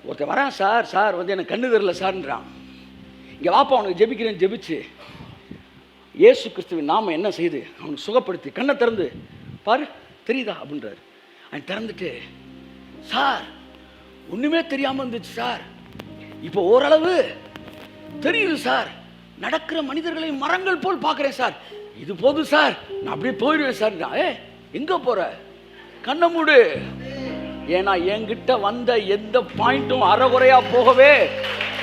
ஒருத்தர் வரான், சார் வந்து எனக்கு கண்ணு தெரியல சார்ன்றான். இங்கே வாப்பா அவனுக்கு ஜெபிக்கிறேன்னு ஜெபிச்சு இயேசு கிறிஸ்துவின் நாம என்ன செய்து அவனுக்கு சுகப்படுத்தி கண்ணை திறந்து பாரு தெரியுதா அப்படின்றாரு. அவன் திறந்துட்டு, சார் ஒன்றுமே தெரியாமல் இருந்துச்சு சார், இப்போ ஓரளவு தெரியுது சார், நடக்கிற மனிதர்களை மரங்கள் போல் பார்க்குறேன் சார், இது போதும் சார், நான் அப்படியே போயிடுவேன் சார். எங்கே போகிற? கண்ணை மூடு. ஏன்னா என்கிட்ட வந்த எந்த பாயிண்ட்டும் அறகுறையா போகவே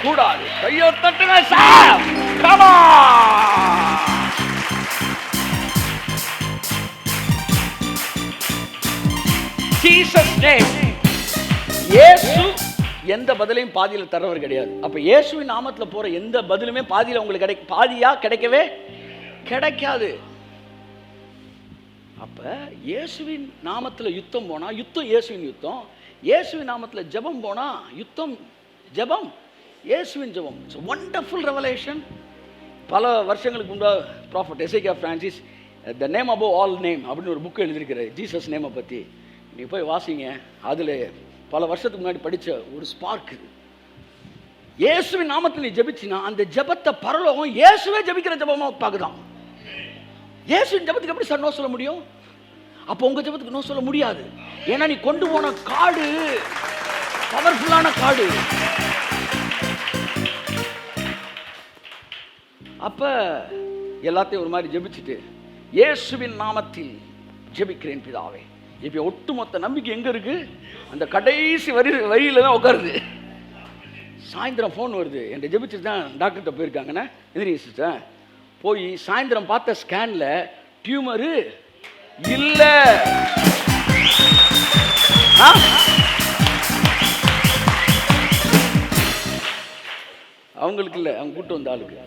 கூடாது. கையோ தட்டுங்க sir. Come on. Jesus name. இயேசு எந்த பதிலையும் பாதியில் தரவர் கிடையாது. அப்ப இயேசுவின் நாமத்தில் போற எந்த பதிலுமே பாதியில் உங்களுக்கு பாதியா கிடைக்கவே கிடைக்காது. அப்ப இயேசுவின் நாமத்தில் யுத்தம் போனா யுத்தம் இயேசுவின் யுத்தம், இயேசுவின் நாமத்தில் ஜெபம் போனா யுத்தம் ஜெபம் இயேசுவின் ஜெபம். It's wonderful revelation. பல வருஷங்களுக்கு முன்னாடி prophet Hezekiah Francis the name above all name அப்படின்னு ஒரு புக் எழுதியிருக்கிறார் ஜீசஸ் நேமை பற்றி. நீங்கள் போய் வாசிங்க. அதில் பல வருஷத்துக்கு முன்னாடி படித்த ஒரு ஸ்பார்க் இது. இயேசுவின் நாமத்தில் நீ ஜெபிச்சினா அந்த ஜெபத்தை பரலோகம் இயேசுவே ஜெபிக்கிற ஜெபமாக பார்க்குதான். இயேசுவின் ஜெபத்துக்கு எப்படி சார் நோ சொல்ல முடியும்? அப்போ உங்க ஜெபத்துக்கு நோ சொல்ல முடியாது. ஏன்னா நீ கொண்டு போன காடு பவர்ஃபுல்லான காடு. அப்ப எல்லாத்தையும் ஒரு மாதிரி ஜெபிச்சுட்டு இயேசுவின் நாமத்தில் ஜெபிக்கிறேன் பிதாவே. இப்ப ஒட்டுமொத்த நம்பிக்கை எங்க இருக்கு? அந்த கடைசி வரியில தான் உட்காருது. சாயந்தரம் ஃபோன் வருது, என்கிட்ட ஜெபிச்சுட்டு தான் டாக்டர்கிட்ட போயிருக்காங்கண்ணே, எதிரி சிஸ்டர். போய் சாயந்தரம் பார்த்த ஸ்கேன்ல டியூமரு இல்ல. அவங்களுக்கு இல்லை, அவங்க கூட்டு வந்த ஆளுக்கு.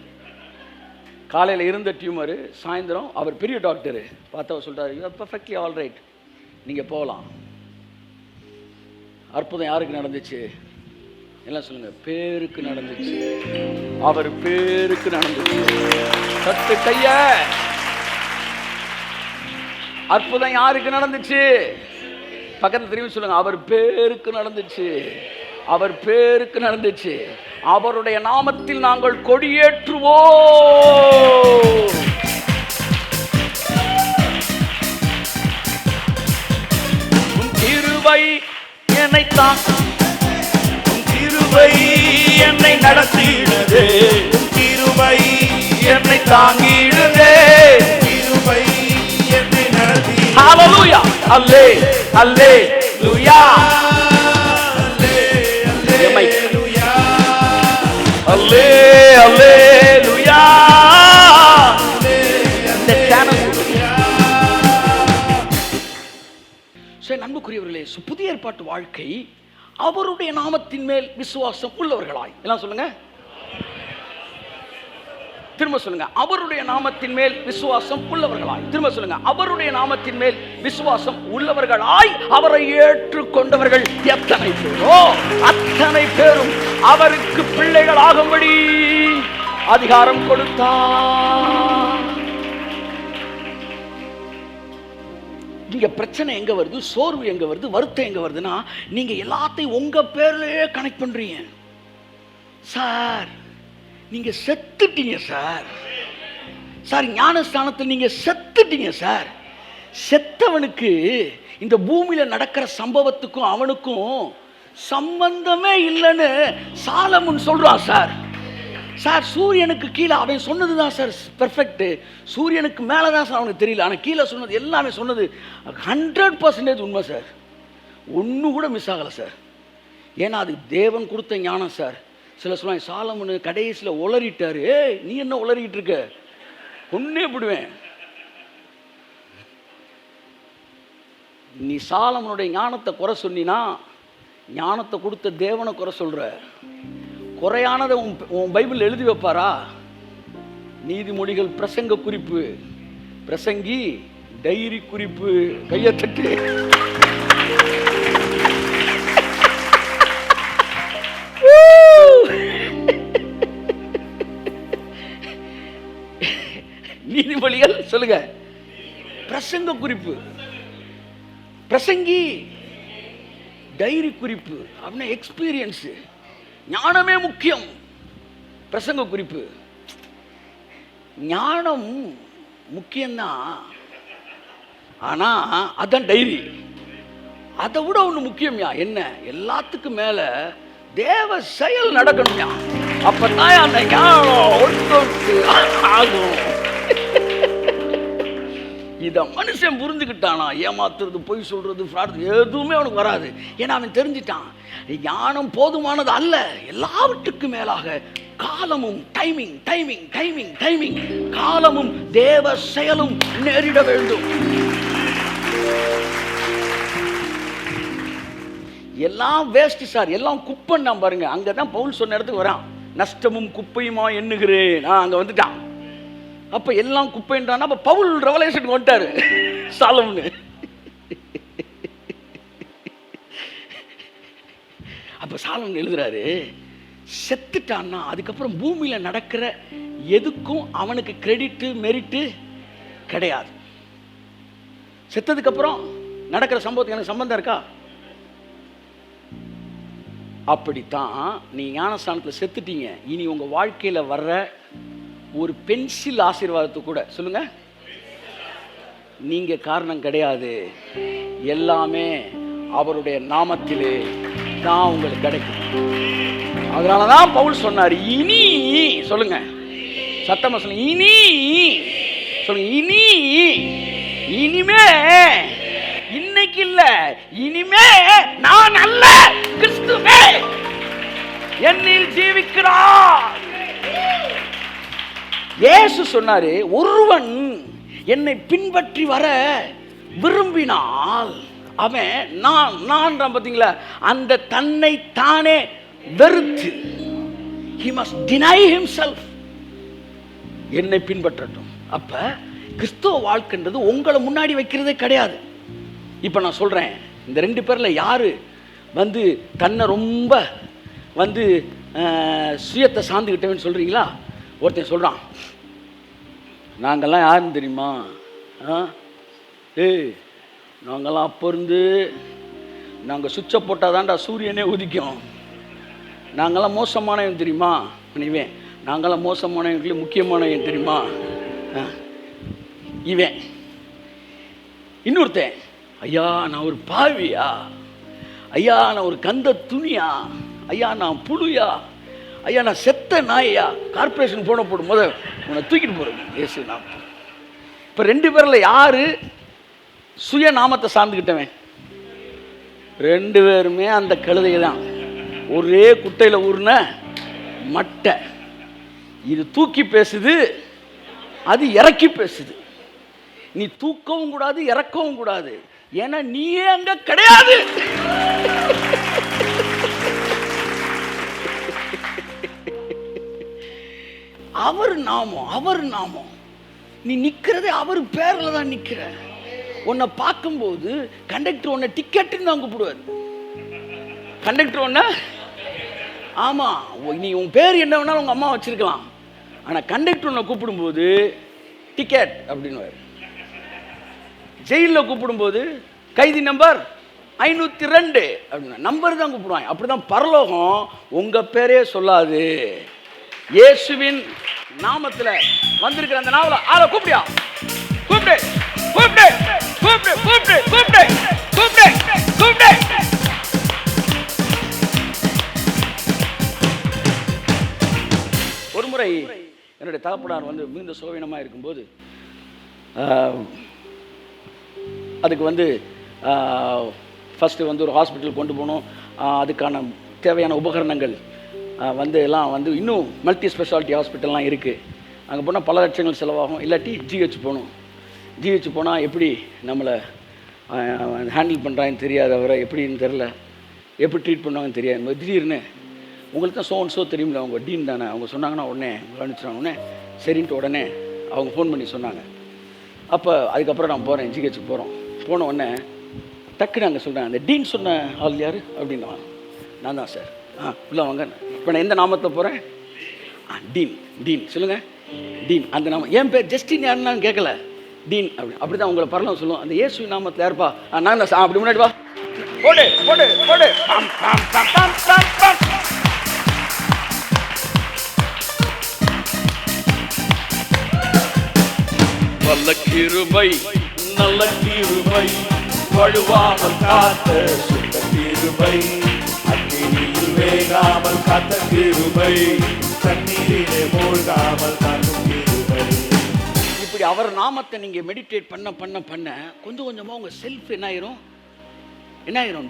காலையில் இருந்த டியூமரு சாயந்தரம் அவர் பெரிய டாக்டரு பார்த்தா சொல்றாரு, you are perfectly all right, நீங்க போகலாம். அற்புதம் யாருக்கு நடந்துச்சு? எல்லாம் சொல்லுங்க. பேருக்கு நடந்துச்சு. அவர் பேருக்கு நடந்துச்சு. சத்து கைய. அற்புதம் யாருக்கு நடந்துச்சு? பக்கத்துல திரும்பி சொல்லுங்க. அவர் பேருக்கு நடந்துச்சு. அவர் பேருக்கு நடந்துச்சு. அவருடைய நாமத்தில் நாங்கள் கொடியேற்றுவோம். உன் கிருபை என்னை என்னை நடத்திடுதே, கிருபை என்னை தாங்கிடுதே, கிருபை என்னை நடத்தி. ஹalleluya அல்லே அல்லேலூயா அல்லேலூயா அல்லே அல்லேலூயா. இந்த சேனல் நண்புக்குரியவர்களே, புதிய ஏற்பாட்டு வாழ்க்கை அவருடைய நாமத்தின் மேல் விசுவாசம் உள்ளவர்களாய். எல்லாம் சொல்லுங்க. திரும்ப சொல்லுங்க. அவருடைய நாமத்தின் மேல் விசுவாசம் உள்ளவர்களாய். திரும்ப சொல்லுங்க. அவருடைய நாமத்தின் மேல் விசுவாசம் உள்ளவர்களாய் அவரை ஏற்றுக்கொண்டவர்கள் எத்தனை பேரோ அத்தனை பேரும் அவருக்கு பிள்ளைகள் ஆகும்படி அதிகாரம் கொடுத்தார். இங்க பிரச்சனை எங்க வருது? சோர்வு எங்க வருது? வருத்தம் எங்க வருதுன்னா, நீங்க எல்லாத்தையும் உங்க பேர்லயே கனெக்ட் பண்றீங்க. சார் நீங்க செத்துட்டீங்க சார். சார் ஞானஸ்தானத்தில் நீங்க செத்துட்டீங்க சார். செத்தவனுக்கு இந்த பூமியில நடக்கிற சம்பவத்துக்கும் அவனுக்கும் சம்பந்தமே இல்லைன்னு சாலமோன் சொல்றான் சார். சார் சூரியனுக்கு கீழே அவன் சொன்னது தான் சார் பெர்ஃபெக்ட். சூரியனுக்கு மேலே தான் சார் அவனுக்கு தெரியல, ஆனால் கீழே சொன்னது எல்லாமே சொன்னது 100% உண்மை சார். ஒன்று கூட மிஸ் ஆகலை சார். ஏன்னா அது தேவன் கொடுத்த ஞானம் சார். சில சொல்லுவாங்க சாலமோன் கடைசியில் உளறிட்டாரு. நீ என்ன உளறிட்டு இருக்க? ஒன்னே விடுவேன். நீ சாலமோனுடைய ஞானத்தை குறை சொன்னா ஞானத்தை கொடுத்த தேவனை குறை சொல்ற. குறையானதை உன் பைபிள் எழுதி வைப்பாரா? நீதிமொழிகள் பிரசங்க குறிப்பு, பிரசங்கி டைரி குறிப்பு. கையை தட்டு. நீதிமொழிகள் சொல்லுங்க. பிரசங்க குறிப்பு, பிரசங்கி டைரி குறிப்பு அப்படின்னா எக்ஸ்பீரியன்ஸு. ஞானமே முக்கியம், பிரசங்க குறிப்பு. ஞானம் முக்கியம்தான், ஆனால் அதான் டைரி. அதை விட ஒன்று முக்கியம்யா என்ன, எல்லாத்துக்கும் மேலே தேவ செயல் நடக்கணும்யா. அப்பதான் அந்த ஞானம் ஒட்டு ஆகும். இதை மனுஷன் புரிஞ்சுக்கிட்டானா ஏமாத்துறது, பொய் சொல்றது, ஃப்ராட் எதுவுமே அவனுக்கு வராது. ஏன்னா அவன் தெரிஞ்சிட்டான் ஞானம் போதுமானது அல்ல, எல்லாவற்றுக்கும் மேலாக காலமும் டைமிங் டைமிங் டைமிங் டைமிங் காலமும் தேவ செயலும் நேரிட வேண்டும். எல்லாம் வேஸ்ட் சார், எல்லாம் குப்பைன்னா பாருங்க. அங்கதான் பவுல் சொன்ன இடத்துக்கு வரான். நஷ்டமும் குப்பையுமா எண்ணுகிறேன், அங்க வந்துட்டான். அப்ப எல்லாம் குப்பைன்றான். அப்ப பவுல் ரெவலேஷனுக்கு வந்துட்டாரு சாலமோனு. அப்ப சாலமோன் எழுதுறாரு, செத்துட்டான்னா அதுக்கப்புறம் பூமியில நடக்கிற எதுக்கும் அவனுக்கு கிரெடிட் மெரிட்டு கிடையாது. செத்ததுக்கு அப்புறம் நடக்கிற சம்பவத்துக்கு எனக்கு சம்பந்தம் இருக்கா? அப்படித்தான் நீ ஞானஸ்தானத்தில் செத்துட்டீங்க. இனி உங்க வாழ்க்கையில வர்ற ஒரு பென்சில் ஆசீர்வாதத்தை கூட சொல்லுங்க, நீங்க காரணம் கிடையாது. எல்லாமே அவருடைய நாமத்திலே தான் உங்களுக்கு கிடைக்கும். அதனாலதான் பவுல் சொன்னார், இனி சொல்லுங்க, சத்தமா சொல்லுங்க, இனி சொல்லுங்க, இனி இனிமே, இன்னைக்கு இல்ல, இனிமே நான் அல்ல, கிறிஸ்துவே என்னில் ஜீவிக்கிறார். இயேசு சொன்னாரு, ஒருவன் என்னை பின்பற்றி வர விரும்பினால் அவன் நான் பார்த்தீங்களா, அந்த தன்னை தானே வெறுத்து he must deny himself, என்னை பின்பற்றட்டும். அப்ப கிறிஸ்துவ வாழ்க்கைன்றது உங்களை முன்னாடி வைக்கிறதே கிடையாது. இப்ப நான் சொல்றேன், இந்த ரெண்டு பேர்ல யாரு வந்து தன்னை ரொம்ப வந்து சுயத்தை சார்ந்துக்கிட்டவன்னு சொல்றீங்களா? ஒருத்தன் சொல்றான், நாங்கள்லாம் யாருன்னு தெரியுமா, நாங்கள்லாம் அப்போ இருந்து நாங்கள் சுவிட்சை போட்டால் தான்டா சூரியனே உதிக்கும், நாங்கள்லாம் மோசமானவன் தெரியுமா, இவன் நாங்கள்லாம் மோசமானவங்களுக்கு முக்கியமானவன் தெரியுமா இவன். இன்னொருத்தன், ஐயா நான் ஒரு பாவியா, ஐயா நான் ஒரு கந்த துணியா, ஐயா நான் புழுயா, ஐயா நான் செத்த நாயா, கார்பரேஷன் போன போடும் போது உன்னை தூக்கிட்டு போறது ஏசு நாம். இப்போ ரெண்டு பேரில் யாரு சுய நாமத்தை சார்ந்துக்கிட்டவன்? ரெண்டு பேருமே அந்த கழுதையை தான், ஒரே குட்டையில் ஊர்ன மட்டை. இது தூக்கி பேசுது, அது இறக்கி பேசுது. நீ தூக்கவும் கூடாது, இறக்கவும் கூடாது, ஏன்னா நீயே அங்க கிடையாது. அவர் நாமம் நீ நிக்கிறதே அவர் பேர்ல தான் நிக்கிற. உன்னை பார்க்கும்போது கண்டக்டர் உன்னை டிக்கெட்டுன்னு தான் கூப்பிடுவார். கண்டக்டர் ஒன்ன, ஆமா நீ உன் பேர் என்ன வேணாலும் உங்க அம்மா வச்சிருக்கலாம், ஆனா கண்டக்டர் உன்னை கூப்பிடும்போது டிக்கெட் அப்படின்னு. ஜெயிலில் கூப்பிடும்போது கைதி நம்பர் 502 அப்படின்னா நம்பர் தான் கூப்பிடுவாங்க. அப்படிதான் பரலோகம் உங்க பேரே சொல்லாது, இயேசுவின் நாமத்தில் வந்திருக்கிற அந்த நாவல ஆளை கூப்பிடியா, கூப்பிடு கூப்பிடு கூப்பிடு கூப்பிடு கூப்பிடு கூப்பிடு கூப்பிடு. ஒரு முறை என்னுடைய தகப்பனார் வந்து மிகுந்த சோகவீனமாக இருக்கும்போது அதுக்கு வந்து ஃபஸ்ட்டு வந்து ஒரு ஹாஸ்பிட்டல் கொண்டு போகணும். அதுக்கான தேவையான உபகரணங்கள் வந்து எல்லாம் வந்து இன்னும் மல்டி ஸ்பெஷாலிட்டி ஹாஸ்பிட்டல்லாம் இருக்குது. அங்கே போனால் பல லட்சங்கள் செலவாகும். இல்லாட்டி ஜிஹெச் போகணும். ஜிஹெச் போனால் எப்படி நம்மளை ஹேண்டில் பண்ணுறாங்கன்னு தெரியாது, அவரை எப்படின்னு தெரில, எப்படி ட்ரீட் பண்ணுவாங்கன்னு தெரியாது. திடீர்னு உங்களுக்கு தான் ஸோ தெரியுமில்ல, அவங்க டீன் தானே, அவங்க சொன்னாங்கன்னா உடனே கவனிச்சிட்டாங்க. உடனே சரின்ட்டு உடனே அவங்க ஃபோன் பண்ணி சொன்னாங்க. அப்போ அதுக்கப்புறம் நான் போகிறேன், ஜிஹெச்சுக்கு போகிறோம். போன உடனே டக்குன்னு அங்கே சொல்கிறேன், அந்த டீன் சொன்ன ஆள் யார் அப்படின்னா, நான் தான் சார். உள்ள வாங்க. இப்போ நான் எந்த நாமத்தில் போகிறேன்? டீன். டீன் சொல்லுங்கள், டீன். அந்த நாமம் என் பேர் ஜஸ்டின் யாருன்னு கேட்கல, டீன் அப்படி தான் உங்களை பரலாம் சொல்லுவோம். அந்த இயேசு நாமத்தில் யாருப்பா? நான் தான் சார். அப்படி முன்னாடி வா. போடு போடு போடு. பம் பம் பம் பம் பம் பம். நல்ல கிருபை, நல்ல கிருபை, வழுவாமல் காத்த சுத்த கிருபை, அக்கினியில் வேகாமல் காத்த கிருபை, தண்ணீரிலே மூழ்காமல் காக்கும் கிருபை. இப்படி அவர் நாமத்தை நீங்க மெடிடேட் பண்ண பண்ண பண்ண கொஞ்சம் கொஞ்சமா உங்க செல்ஃப் என்ன ஆயிரும்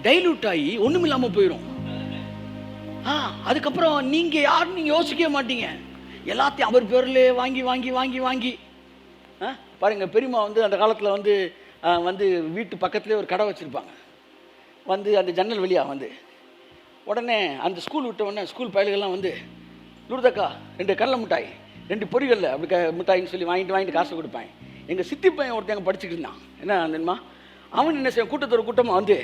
டைலூட் ஆகி ஒண்ணுமில்லாம போயிடும். அதுக்கப்புறம் நீங்க யாரும் நீங்க யோசிக்கவே மாட்டீங்க. எல்லாத்தையும் அவர் பேர்ல வாங்கி வாங்கி வாங்கி வாங்கி பாருங்க. பெரியம்மா வந்து அந்த காலத்தில் வந்து வீட்டு பக்கத்துலேயே ஒரு கடை வச்சுருப்பாங்க. வந்து அந்த ஜன்னல் வழியாக வந்து உடனே அந்த ஸ்கூல் விட்ட உடனே ஸ்கூல் பயல்கள்லாம் வந்து லூர்தக்கா 2 கடலை மிட்டாய் 2 பொரிகல்ல அப்படி மிட்டாயின்னு சொல்லி வாங்கிட்டு காசு கொடுப்பாங்க. எங்கள் சித்தி பையன் ஒருத்தங்க படிச்சுட்டு இருந்தான். என்ன தெரியுமா, அவன் என்ன செய்வான், கூட்டமாக வந்து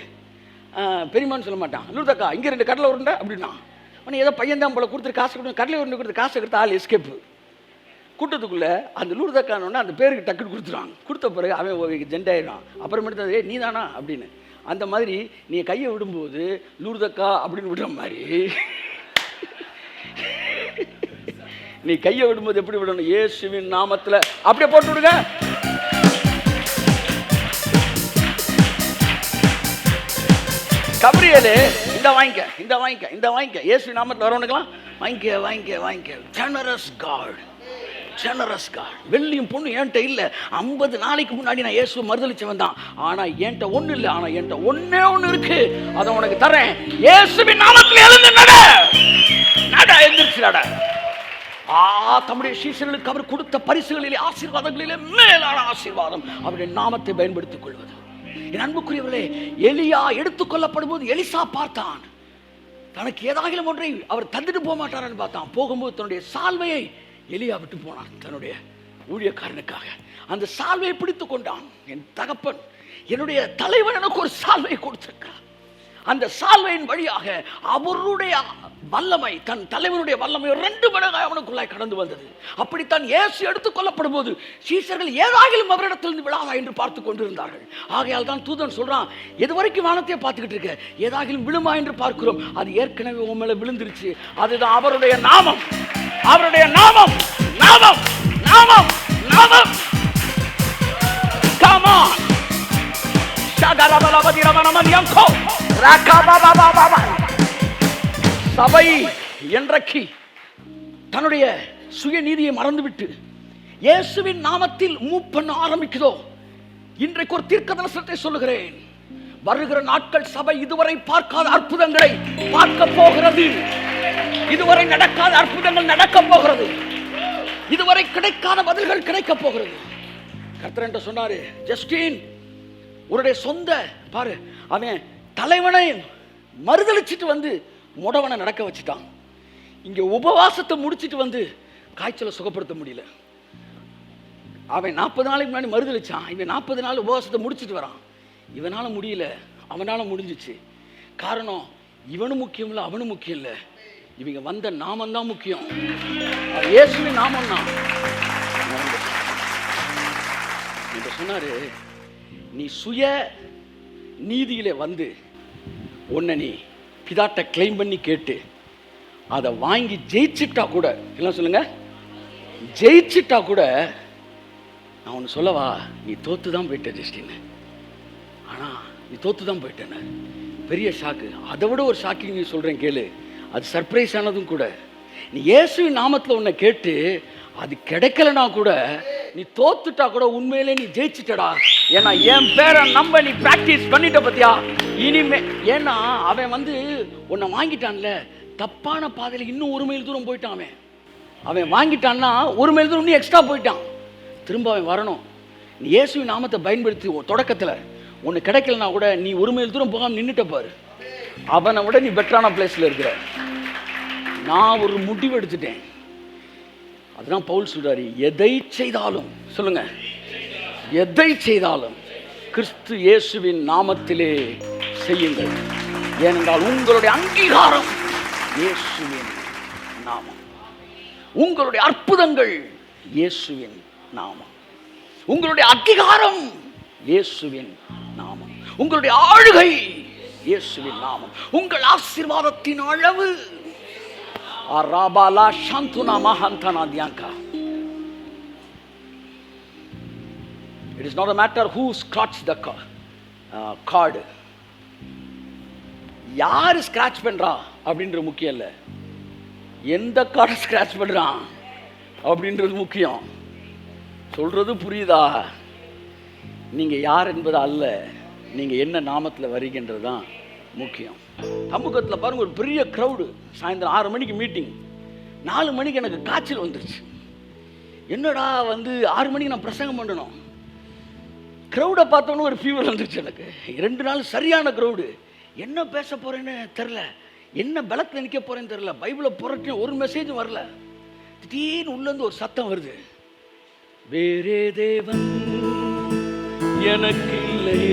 பெரியம்மான்னு சொல்ல மாட்டான், லூர்தக்கா இங்கே 2 கடலை உருண்டை அப்படின்னா. அவனை ஏதோ பையன் தான் போல கொடுத்துட்டு காசு கொடுத்து கடலை உருண்டை கொடுத்து காசை கொடுத்து ஆள் எஸ்கேப்பு. கூட்டத்துக்குள்ளே அந்த லூர்தக்கானோன்னா அந்த பேருக்கு டக்குன்னு கொடுத்துருவாங்க. கொடுத்த பிறகு அவன் ஜெண்டாயிடுவான். அப்புறமேட்டு அது நீ தானா அப்படின்னு. அந்த மாதிரி நீ கையை விடும்போது லூர்தக்கா அப்படின்னு விடுற மாதிரி நீ கையை விடும்போது எப்படி விடணும், இயேசுவின் நாமத்தில் அப்படியே போட்டு விடுங்க. கபிரியலே இந்த வாங்கிக்க இயேசுவின் நாமத்தில் வரவனுக்கலாம் வாங்கிக்க. Generous God. வெள்ளியும் பொண்ணு என்கிட்ட இல்லை. 50 நாளைக்கு முன்னாடி நான் இயேசுவை மறுதளிச்சவன் தான். ஆனால் என்கிட்ட ஒன்று இல்லை. ஆனால் என்கிட்ட ஒன்று இருக்கு, அதை உனக்கு தரேன். இயேசுவின் நாமத்தில் எழுந்து நட எந்திரிச்சு நட. தம்முடைய சீசர்களுக்கு அவர் கொடுத்த பரிசுகளிலே ஆசீர்வாதங்களிலே மேலான ஆசீர்வாதம் அவருடைய நாமத்தை பயன்படுத்திக் கொள்வது. என் அன்புக்குரியவர்களே, எலியா எடுத்துக்கொள்ளப்படும் போது எலிசா பார்த்தான். தனக்கு ஏதாகிலும் ஒன்றை அவர் தந்துட்டு போக மாட்டாரான்னு பார்த்தான். போகும்போது தன்னுடைய சால்வையை எலியா விட்டு போனான் தன்னுடைய ஊழியக்காரனுக்காக. அந்த சால்வையை பிடித்து கொண்டான். என் தகப்பன், என்னுடைய தலைவன் எனக்கு ஒரு சால்வையை கொடுத்திருக்கிறார். அந்த சால்வையின் வழியாக அவருடைய வல்லமை, தன் தலைவனுடைய வல்லமை 2 மடங்காக அவனுக்குள்ளாய் கடந்து வந்தது. அப்படித்தான் இயேசு எடுத்துக் கொள்ளப்படும் போது சீசர்கள் ஏதாகிலும் அவரிடத்திலிருந்து விழாதா என்று பார்த்து கொண்டிருந்தார்கள். ஆகையால் தான் தூதன் சொல்றான், எது வரைக்கும் வானத்தையே பார்த்துக்கிட்டு இருக்க, ஏதாகிலும் விழுமா என்று பார்க்கிறோம். அது ஏற்கனவே உன் மேல விழுந்துருச்சு. அதுதான் அவருடைய நாமம். அவருடைய நாமம். நாமம் நாமம் நாமம். Come on. சபை என்றைக்கு தன்னுடைய சுயநீதியை மறந்துவிட்டு இயேசுவின் நாமத்தில் மூவ் பண்ண ஆரம்பிக்குதோ, இன்றைக்கு ஒரு தீர்க்கதரிசனத்தை சொல்லுகிறேன். வருகிற நாட்கள் சபை இதுவரை பார்க்காத அற்புதங்களை பார்க்க போகிறது. இதுவரை நடக்காத அற்புதங்கள் நடக்க போகிறது. இதுவரை கிடைக்காத பதில்கள் கிடைக்க போகிறது. கர்த்தர் என்று சொன்னாரு, ஜஸ்டின் உன்னுடைய சொந்த பாரு, அவன் தலைவனை மறுதளிச்சுட்டு வந்து முடவனை நடக்க வச்சுட்டான். இங்க உபவாசத்தை முடிச்சுட்டு வந்து காய்ச்சலை சுகப்படுத்த முடியல. அவன் 40 நாளைக்கு முன்னாடி மறுதளிச்சான். இவன் 40 நாள் உபவாசத்தை முடிச்சுட்டு வரான். இவனால முடியல, அவனால முடிஞ்சிச்சு. காரணம், இவனும் முக்கியம் இல்லை, அவனும் முக்கியம் இல்லை. இவங்க வந்த நாமம் தான் முக்கியம். இயேசுவின் நாமம் தான் சொன்னாரு. நீ சுய நீதியில வந்து உன்னை நீ பிதாட்ட கிளைம் பண்ணி கேட்டு அதை வாங்கி ஜெயிச்சுட்டா கூட, எல்லாம் சொல்லுங்க, ஜெயிச்சுட்டா கூட, நான் ஒன்று சொல்லவா, நீ தோத்து தான் போயிட்ட ஜஸ்டின்னு. ஆனா நீ தோத்து தான் போயிட்டேன்னு பெரிய ஷாக்கு. அதை விட ஒரு ஷாக்கிங் நீ சொல்றேன் கேளு. அது சர்ப்ரைஸ் ஆனதும் கூட. நீ இயேசுவின் நாமத்தில் உன்னை கேட்டு அது கிடைக்கலனா கூட, நீ தோத்துட்டா கூட உண்மையிலே நீ ஜெயிச்சுட்டடா. ஏன்னா என் பேரை நம்ப நீ பிராக்டிஸ் பண்ணிட்ட பத்தியா. இனிமே ஏன்னா அவன் வந்து உன்னை வாங்கிட்டான்ல, தப்பான பாதையில் இன்னும் 1 மைல் தூரம் போயிட்டான். அவன் வாங்கிட்டான்னா 1 மைல் தூரம் இன்னும் எக்ஸ்ட்ரா போயிட்டான். திரும்ப அவன் வரணும். நீ இயேசுவின் நாமத்தை பயன்படுத்தி தொடக்கத்தில் ஒன்று கிடைக்கலனா கூட நீ 1 மைல் தூரம் போகாமல் நின்றுட்ட பாரு. அவனை விட நீ பெட்டரான பிளேஸில் இருக்கிற. நான் ஒரு முடிவு எடுத்துட்டேன். அதுதான் பவுல் சொல்றாரு, எதை செய்தாலும் சொல்லுங்க, எதை செய்தாலும் கிறிஸ்து இயேசுவின் நாமத்திலே செய்யுங்கள். ஏனென்றால் உங்களுடைய அங்கீகாரம் இயேசுவின் நாமம். உங்களுடைய அற்புதங்கள் இயேசுவின் நாமம். உங்களுடைய அங்கீகாரம் இயேசுவின் நாமம். உங்களுடைய ஆளுகை இயேசுவின் நாமம். உங்கள் ஆசீர்வாதத்தின் அளவு அரபாலா சாந்துனா மஹந்தனா தியாங்கா. It is not a matter who scratch the card. யார் ஸ்கிராச் பண்றா அப்படின்ற முக்கியம் இல்லை, எந்த கார்டை ஸ்கிராச் பண்றான் அப்படின்றது முக்கியம். சொல்றது புரியுதா? நீங்க யார் என்பது அல்ல, நீங்க என்ன நாமத்தில் வருகின்றது தான் முக்கியம். சமூகத்தில் பாருங்க, ஒரு பெரிய க்ரௌடு. சாயந்தரம் 6 மணிக்கு மீட்டிங், 4 மணிக்கு எனக்கு காய்ச்சல் வந்துருச்சு. என்னடா 6 மணிக்கு நான் பிரசங்கம் பண்ணணும். க்ரௌடை பார்த்தோன்னு ஒரு ஃபீவர் வந்துருச்சு எனக்கு. 2 நாள் சரியான க்ரௌடு. என்ன பேச போறேன்னு தெரில, என்ன பலத்தில் நிற்க போறேன்னு தெரில. பைபிளை புரட்டி ஒரு மெசேஜும் வரல. திடீர்னு உள்ளேருந்து ஒரு சத்தம் வருது, வேறே தேவன் எனக்கு இல்லை,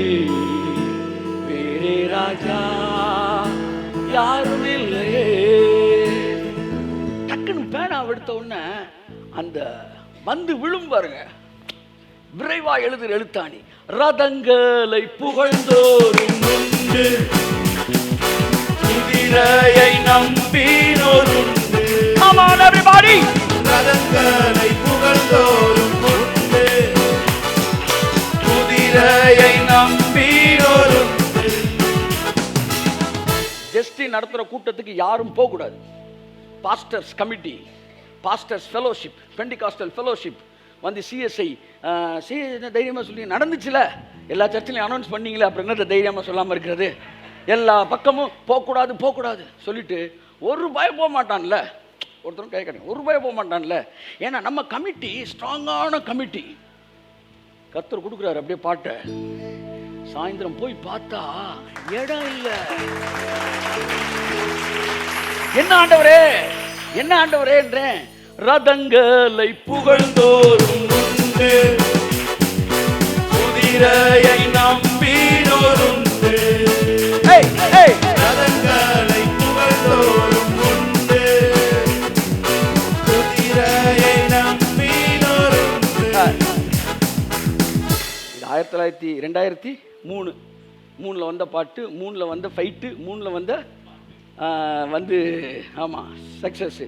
வேறே ராஜா யாரும் இல்லையே. டக்குன்னு பேனா எடுத்த உடனே அந்த விழும் பாருங்க, விரைவா எழுதுற எழுத்தாணி. ரதங்களை புகழ்ந்தோரும் உண்டு, குதிரையை நம்பினோருண்டு. Come on everybody. ரதங்களை புகழ்ந்தோரும் உண்டு, குதிரையை நம்பினோருண்டு. ஜெஸ்டி நடத்துற கூட்டத்துக்கு யாரும் போக கூடாது. Pastors committee, pastors fellowship, Pentecostal fellowship CSI தைரியமாக சொல்லி நடந்துச்சுல, எல்லா சர்ச்சிலையும் அனௌன்ஸ் பண்ணீங்களே, அப்புறம் என்ன தைரியமாக சொல்லாமல் இருக்கிறது? எல்லா பக்கமும் போகக்கூடாது சொல்லிட்டு ஒரு பயம் போக மாட்டான்ல. ஒருத்தரும் கேட்குறேன், ஒரு பயம் போக மாட்டான்ல. ஏன்னா நம்ம கமிட்டி ஸ்ட்ராங்கான கமிட்டி. கர்த்தர் கொடுக்குறாரு அப்படியே பாட்டை. சாயந்தரம் போய் பார்த்தா இடம் இல்லை. என்ன ஆண்டவரே என்றேன். ரதங்களை புகழ்ந்தோரும் உண்டு, குதிரையை நம்பினோருண்டு. ரதங்களை புகழ்ந்தோரும் உண்டு, குதிரையை நம்பினோருண்டு. இது 2003 வந்த பாட்டு, 3 வந்த ஃபைட்டு, 3 ஆமாம் சக்ஸஸ்.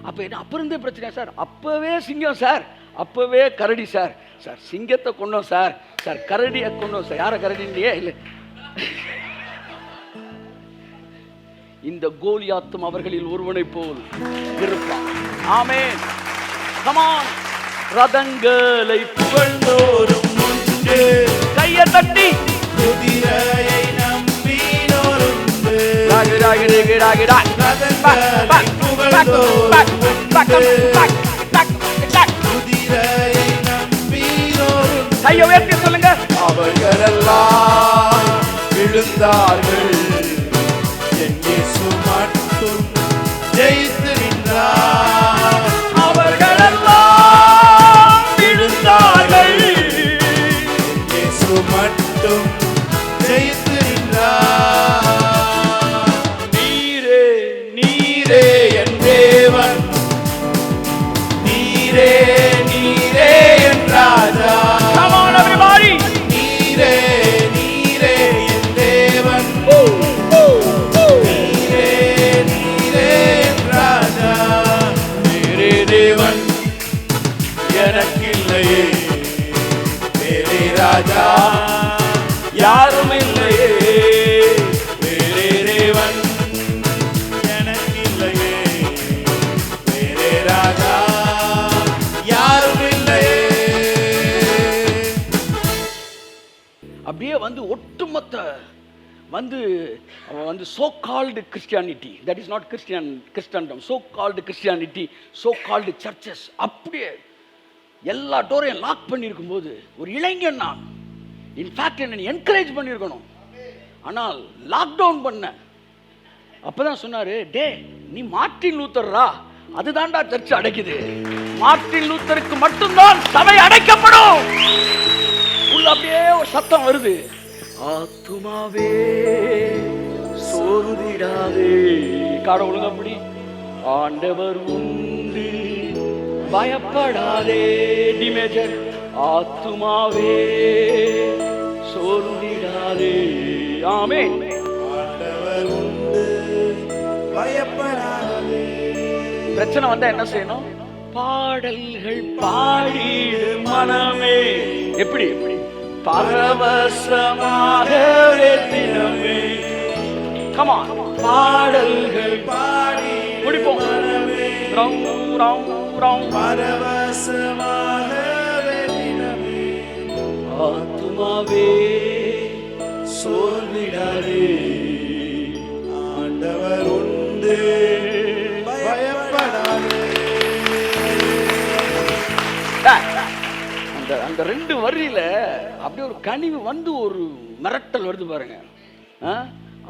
அப்போ என்ன அப்போ இருந்தே பிரச்சனை சார்? அப்போவே சிங்கம் சார், அப்போவே கரடி சார். சிங்கத்தை கொண்டோம் சார், கரடியை கொண்டோம் சார். யாரை கரடின்லையே இல்லை. இந்த கோலியாத்தும் அவர்களில் ஒருவனை போல் இருப்பான். ஆமென். Come on. ரதங்களை புகழ்ந்தோரும் உண்டு, கையை தட்டி குதிரையை நம்பினோருண்டு. கையை உயர்த்தி சொல்லுங்க. அவர்களெல்லாம் விழுந்தார்கள், என் இயேசு மட்டும் ஜெயித்து நின்றார். அவர்களெல்லாம் விழுந்தார்கள், என் இயேசு மட்டும் ஜெயித்து நின்றார். நீரே என் தேவன், நீரே என் ராஜா. Come on everybody. நீரே என் தேவன், நீரே என் ராஜா. வேறே தேவன் எனக்கில்லையே, வேறே ராஜா யாரும் இல்லையே. வேறே தேவன் எனக்கில்லையே, வேறே ராஜா யாரும் இல்லையே. அப்படியே ஒட்டுமொத்த so called Christianity, that is not Christendom, so called Christianity, so called churches அப்படியே எல்லா டோரையும் லாக் பண்ணியிருக்கும் போது ஒரு இளைஞன் நான் இன்ஃபேக்ட் என்னை என்கரேஜ் பண்ணியிருக்கணும். ஆனால் லாக்டவுன் பண்ண. அப்பதான் சொன்னாரு, டே நீ மார்ட்டின் லூத்தர்ரா, அதுதான்டா சர்ச் அடைக்குது. மார்ட்டின் லூத்தருக்கு மட்டும்தான் சபை அடைக்கப்படும். உள்ள அப்படியே ஒரு சத்தம் வருது, ஆத்துமாவே சோர்ந்திடாதே. காட ஒழுங்க அப்படி, ஆண்டவர் உண்டு பயப்படாதே. D major. ஆத்துமாவே சோர்ந்திடாதே. ஆமென். ஆண்டவர் உண்டு, பயப்படாதே. பிரச்சனை வந்தா என்ன செய்யணும்? பாடல்கள் பாடிடு மனமே. எப்படி? பரவசமாகவே தினமே. Come on. பாடல்கள் பாடி முடிப்போம். பரவசமாகவே தினமே. ஆத்துமாவே சோர்ந்திடாதே, ஆண்டவர் உண்டு, பயப்படாதே. அந்த ரெண்டு வரியில அப்படியே ஒரு கனிவு வந்து ஒரு மிரட்டல் வருது பாருங்க.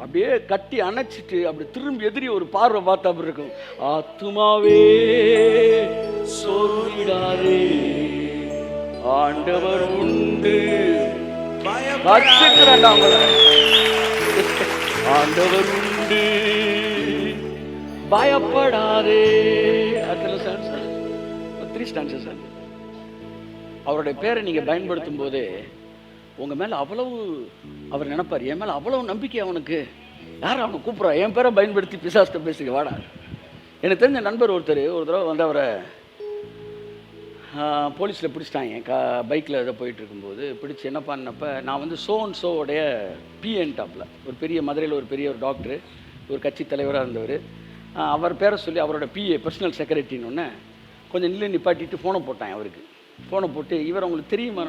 அப்படியே கட்டி அணைச்சிட்டு அப்படி திரும்பி எதிரி ஒரு பார்வை பார்த்தா அப்படி இருக்கும். ஆத்துமாவே சோர்ந்திடாதே, ஆண்டவர் உண்டு, ஆண்டவர் உண்டு, பயப்படாதே. அவருடைய பேரை நீங்க பயன்படுத்தும் போதே உங்க மேல அவ்வளவு அவர் நினைப்பார். என் மேல அவ்வளவு நம்பிக்கை அவனுக்கு. யார் அவனை கூப்பிட்றா? என் பேரை பயன்படுத்தி பிசாசிட்ட பேசுங்க வாடா. எனக்கு தெரிஞ்ச நண்பர் ஒருத்தர் ஒரு தடவை வந்து அவரை போலீஸில் பிடிச்சிட்டாங்க. பைக்கில் இதை போயிட்டு இருக்கும்போது பிடிச்சி என்ன பண்ணப்போ, நான் வந்து சோவுடைய பிஎன் டாப்பில் ஒரு பெரிய மதுரையில் ஒரு பெரிய ஒரு டாக்டரு, ஒரு கட்சி தலைவராக இருந்தவர். அவர் பேரை சொல்லி அவரோட பிஏ பர்சனல் செக்ரட்டரின்னு ஒன்று கொஞ்சம் நிப்பாட்டிட்டு ஃபோனை போட்டான். அவருக்கு ஃபோனை போட்டு, இவர் அவங்களுக்கு தெரியுமா?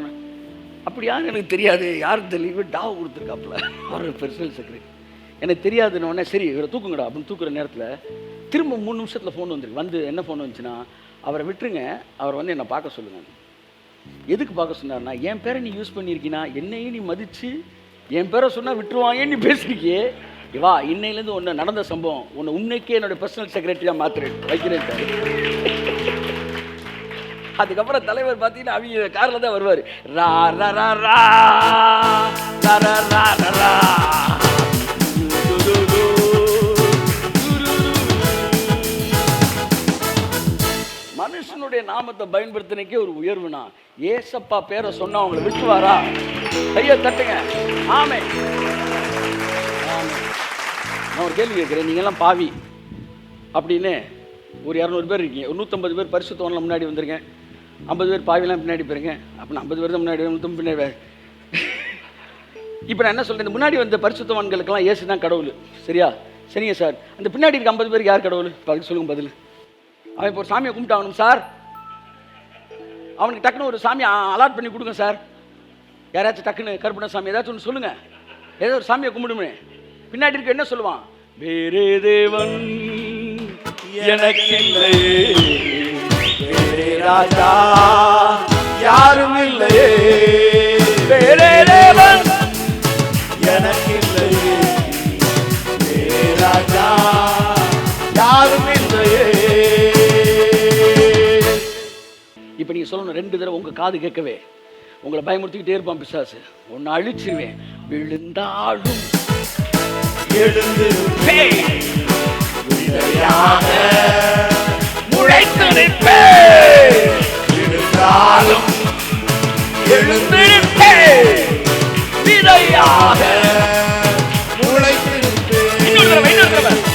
அப்படி யாரும் எனக்கு தெரியாது, யாருக்கு தெரியல, டாவ் கொடுத்துருக்காப்புல அவர் பர்சனல் செக்ரட்டரி, எனக்கு தெரியாதுன்னு. சரி இவரை தூக்குங்கடா அப்படின்னு தூக்குற நேரத்தில் திரும்ப 3 நிமிஷத்தில் ஃபோன் வந்துருக்கு. வந்து என்ன ஃபோன் வந்துச்சுன்னா, அவரை விட்டுருங்க, அவர் வந்து என்னை பார்க்க சொல்லுங்கள். எதுக்கு பார்க்க சொன்னார்னா, என் பேரை நீ யூஸ் பண்ணியிருக்கீனா, என்னையும் நீ மதித்து என் பேரை சொன்னால் விட்டுருவாங்கன்னு நீ பேசியிருக்கியே, வா இன்னையிலேருந்து ஒன்று நடந்த சம்பவம், உன்னை உன்னைக்கே என்னோடய பர்சனல் செக்ரட்டரியாக வைக்கிறேன். அதுக்கப்புறம் தலைவர் பார்த்தீங்கன்னா அவங்க காரில் தான் வருவார். ரா ரா ரா ரா ரா ரா ரா ரா. மனுஷனுடைய நாமத்தை பயன்படுத்தினக்கே ஒரு உயர்வுனா, ஏசப்பா பேரை சொன்னா அவங்களை விட்டுவாரா? கையை தட்டுங்க. ஆமே. நான் ஒரு கேள்வி கேட்குறேன். நீங்கள்லாம் பாவி அப்படின்னு ஒரு 200 பேர் இருக்கீங்க, ஒரு 150 பேர் பரிசுத்தவான்லாம் முன்னாடி வந்துருங்க, 50 பேர் பாவிலாம் பின்னாடி போயிருங்க. அப்படின்னா 50 பேர் தான் முன்னாடி, 150 பின்னாடி. இப்போ நான் என்ன சொல்கிறேன், இந்த முன்னாடி வந்த பரிசுத்தவான்களுக்கெல்லாம் இயேசு தான் கடவுள், சரியா? சரிங்க சார், அந்த பின்னாடி இருக்க 50 பேருக்கு யார் கடவுள்? பதில் சொல்லுங்க. பதில், அவன் இப்போ ஒரு சாமியை கும்பிட்டாகணும் சார், அவனுக்கு டக்குன்னு ஒரு சாமியை அலாட் பண்ணி கொடுங்க சார். யாராச்சும் டக்குன்னு கருப்பண சாமி ஏதாச்சும் ஒன்று சொல்லுங்கள், ஏதோ ஒரு சாமியை கும்பிடுமே. பின்னாடி இருக்க என்ன சொல்லுவான்? வேறே தேவன் எனக்கு இல்லையே, வேறே ராஜா யாரும் இல்லையே, வேறே தேவன் எனக்கு இல்லையே, வேறே ராஜா யாரும் இல்லையே. இப்போ நீங்கள் சொல்லணும் 2 தடவை உங்கள் காது கேட்கவே உங்களை பயமுறுத்திக்கிட்டே இருப்பான் பிசாசு. ஒன்று அழிச்சிருவேன், விழுந்தாலும் எழுந்திருப்பேன், முளைத்திருப்பேன், விழுந்தாலும் எழுந்திருப்பேன், விதையாக முளைத்திருப்பேன்,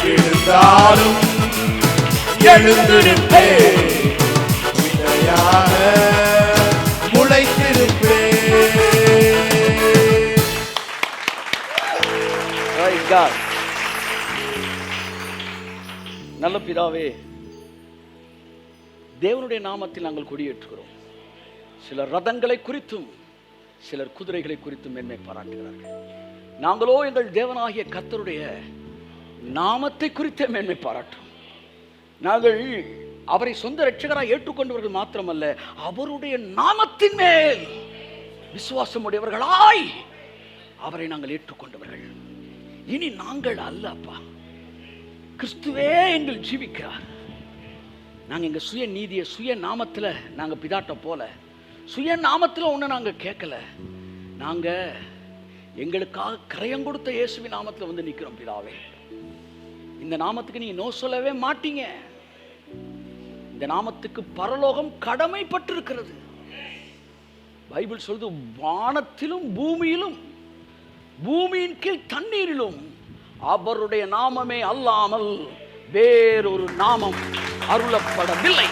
விழுந்தாலும் எழுந்திருப்பேன், விதையாக முளைத்திருப்பேன். நல்ல பிதாவே, தேவனுடைய நாமத்தில் நாங்கள் கொடியேற்றுகிறோம். சிலர் ரதங்களை குறித்தும் சிலர் குதிரைகளை குறித்தும் மேன்மை பாராட்டுகிறார்கள். நாங்களோ எங்கள் தேவனாகிய கர்த்தருடைய நாமத்தை குறித்தே மேன்மை பாராட்டும். நாங்கள் அவரை சொந்த இரட்சகராய் ஏற்றுக்கொண்டவர்கள் மாத்திரமல்ல, அவருடைய நாமத்தின் மேல் விசுவாசமுடையவர்களாய் அவரை நாங்கள் ஏற்றுக்கொண்டவர்கள். இனி நாங்கள் அல்ல அப்பா, கிறிஸ்துவே எங்கள் ஜீவிக்கிறார். நாங்கள் எங்கள் சுய நீதியை சுய நாமத்தில் நாங்கள் பிதாட்ட போல சுய நாமத்தில் ஒன்று நாங்கள் கேட்கல. நாங்கள் எங்களுக்காக கரையம் கொடுத்த இயேசுவின் நாமத்தில் வந்து நிற்கிறோம் பிதாவே. இந்த நாமத்துக்கு நீங்கள் நோ சொல்லவே மாட்டீங்க. இந்த நாமத்துக்கு பரலோகம் கடமைப்பட்டிருக்கிறது. பைபிள் சொல்லுது, வானத்திலும் பூமியிலும் பூமியின் கீழ் தண்ணீரிலும் அவருடைய நாமமே அல்லாமல் வேறொரு நாமம் அருளப்படவில்லை.